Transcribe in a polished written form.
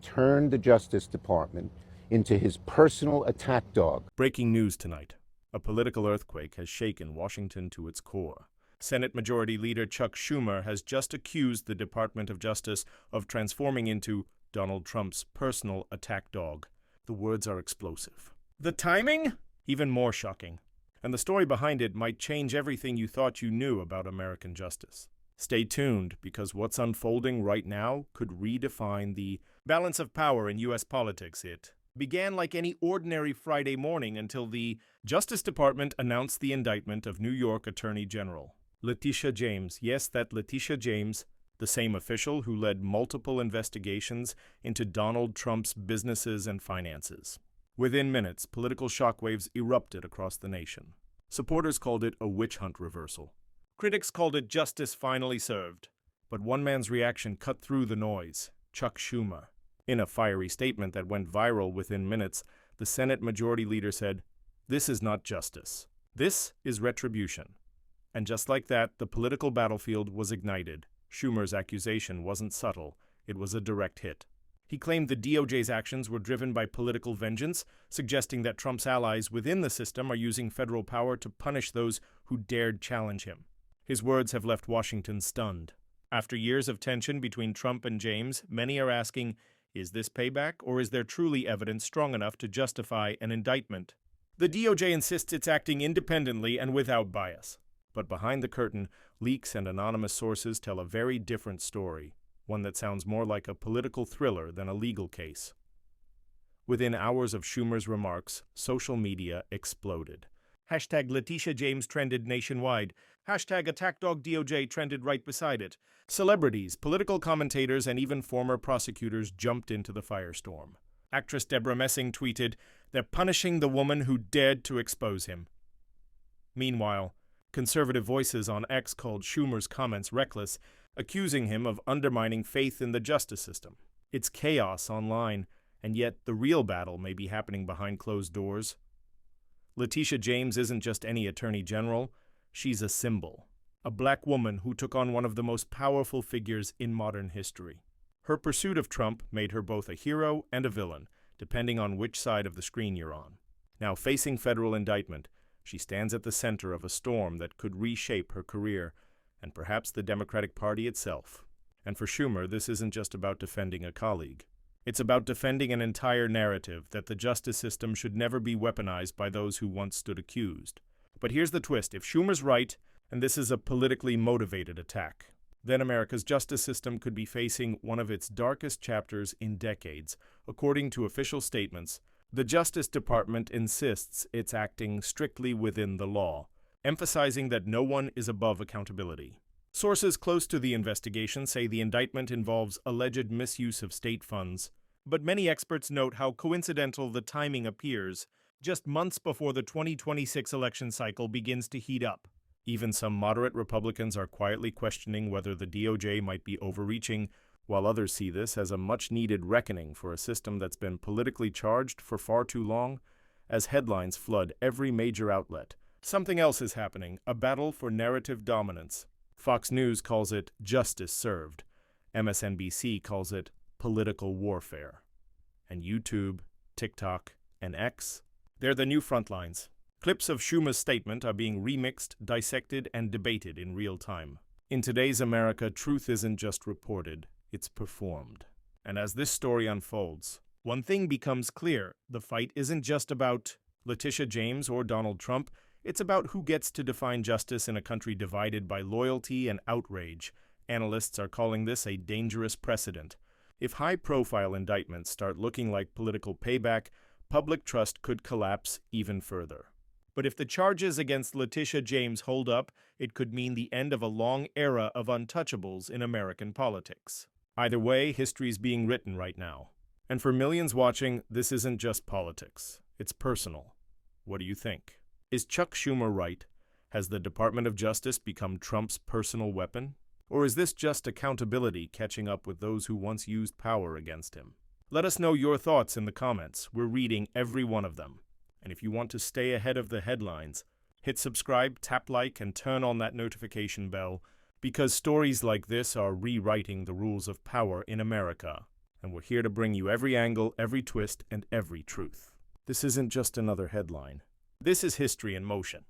turned the Justice Department into his personal attack dog. Breaking news tonight. A political earthquake has shaken Washington to its core. Senate Majority Leader Chuck Schumer has just accused the Department of Justice of transforming into Donald Trump's personal attack dog. The words are explosive. The timing? Even more shocking. And the story behind it might change everything you thought you knew about American justice. Stay tuned, because what's unfolding right now could redefine the balance of power in U.S. politics. It began like any ordinary Friday morning until the Justice Department announced the indictment of New York Attorney General Letitia James. Yes, that Letitia James, the same official who led multiple investigations into Donald Trump's businesses and finances. Within minutes, political shockwaves erupted across the nation. Supporters called it a witch hunt reversal. Critics called it justice finally served. But one man's reaction cut through the noise: Chuck Schumer. In a fiery statement that went viral within minutes, the Senate Majority Leader said, "This is not justice. This is retribution." And just like that, the political battlefield was ignited. Schumer's accusation wasn't subtle. It was a direct hit. He claimed the DOJ's actions were driven by political vengeance, suggesting that Trump's allies within the system are using federal power to punish those who dared challenge him. His words have left Washington stunned. After years of tension between Trump and James, many are asking, is this payback, or is there truly evidence strong enough to justify an indictment? The DOJ insists it's acting independently and without bias. But behind the curtain, leaks and anonymous sources tell a very different story, one that sounds more like a political thriller than a legal case. Within hours of Schumer's remarks, social media exploded. Hashtag Letitia James trended nationwide. Hashtag AttackDogDOJ trended right beside it. Celebrities, political commentators, and even former prosecutors jumped into the firestorm. Actress Deborah Messing tweeted, "They're punishing the woman who dared to expose him." Meanwhile, conservative voices on X called Schumer's comments reckless, accusing him of undermining faith in the justice system. It's chaos online, and yet the real battle may be happening behind closed doors. Letitia James isn't just any attorney general, she's a symbol. A black woman who took on one of the most powerful figures in modern history. Her pursuit of Trump made her both a hero and a villain, depending on which side of the screen you're on. Now facing federal indictment, she stands at the center of a storm that could reshape her career, and perhaps the Democratic Party itself. And for Schumer, this isn't just about defending a colleague. It's about defending an entire narrative that the justice system should never be weaponized by those who once stood accused. But here's the twist: if Schumer's right, and this is a politically motivated attack, then America's justice system could be facing one of its darkest chapters in decades. According to official statements, the Justice Department insists it's acting strictly within the law, emphasizing that no one is above accountability. Sources close to the investigation say the indictment involves alleged misuse of state funds, but many experts note how coincidental the timing appears, just months before the 2026 election cycle begins to heat up. Even some moderate Republicans are quietly questioning whether the DOJ might be overreaching, while others see this as a much-needed reckoning for a system that's been politically charged for far too long. As headlines flood every major outlet, something else is happening: a battle for narrative dominance. Fox News calls it justice served. MSNBC calls it political warfare. And YouTube, TikTok, and X, they're the new front lines. Clips of Schumer's statement are being remixed, dissected, and debated in real time. In today's America, truth isn't just reported, it's performed. And as this story unfolds, one thing becomes clear: the fight isn't just about Letitia James or Donald Trump. It's about who gets to define justice in a country divided by loyalty and outrage. Analysts are calling this a dangerous precedent. If high-profile indictments start looking like political payback, public trust could collapse even further. But if the charges against Letitia James hold up, it could mean the end of a long era of untouchables in American politics. Either way, history's being written right now. And for millions watching, this isn't just politics. It's personal. What do you think? Is Chuck Schumer right? Has the Department of Justice become Trump's personal weapon? Or is this just accountability catching up with those who once used power against him? Let us know your thoughts in the comments. We're reading every one of them. And if you want to stay ahead of the headlines, hit subscribe, tap like, and turn on that notification bell, because stories like this are rewriting the rules of power in America. and we're here to bring you every angle, every twist, and every truth. This isn't just another headline. This is history in motion.